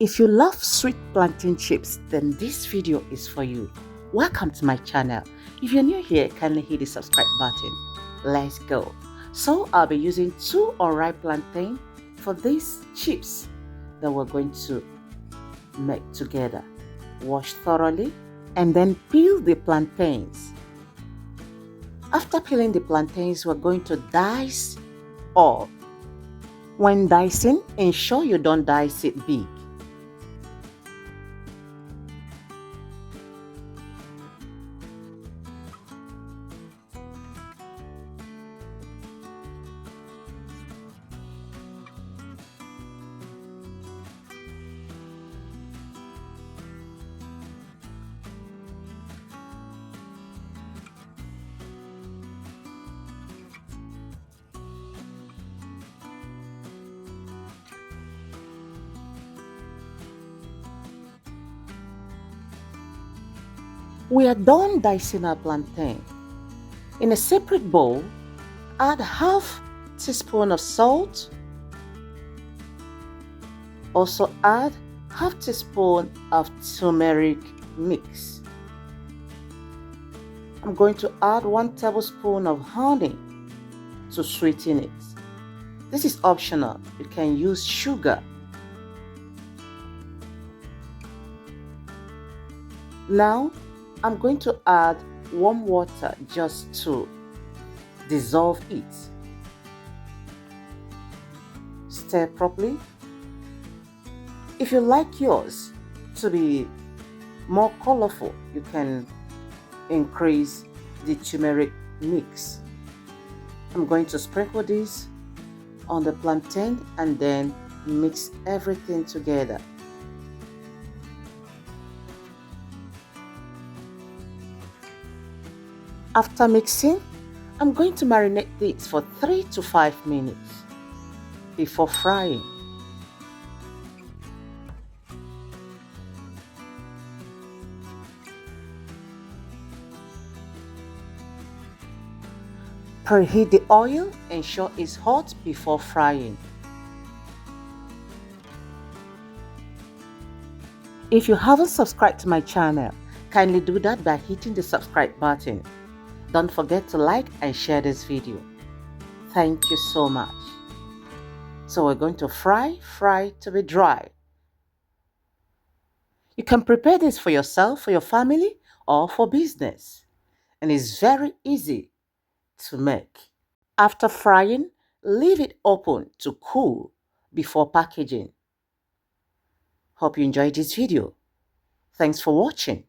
If you love sweet plantain chips, then this video is for you. Welcome to my channel. If you're new here, kindly hit the subscribe button. Let's go. So I'll be using 2 unripe plantain for these chips that we're going to make together. Wash thoroughly and then peel the plantains. After peeling the plantains, we're going to dice all. When dicing, ensure you don't dice it big. We are done dicing our plantain. In a separate bowl, add half teaspoon of salt. Also add half teaspoon of turmeric mix. I'm going to add 1 tablespoon of honey to sweeten it. This is optional. You can use sugar. Now, I'm going to add warm water just to dissolve it. Stir properly. If you like yours to be more colorful, you can increase the turmeric mix. I'm going to sprinkle this on the plantain and then mix everything together. After mixing, I'm going to marinate this for 3 to 5 minutes before frying. Preheat the oil, ensure it's hot before frying. If you haven't subscribed to my channel, kindly do that by hitting the subscribe button. Don't forget to like and share this video. Thank you so much. So we're going to fry to be dry. You can prepare this for yourself, for your family, or for business. And it's very easy to make. After frying, leave it open to cool before packaging. Hope you enjoyed this video. Thanks for watching.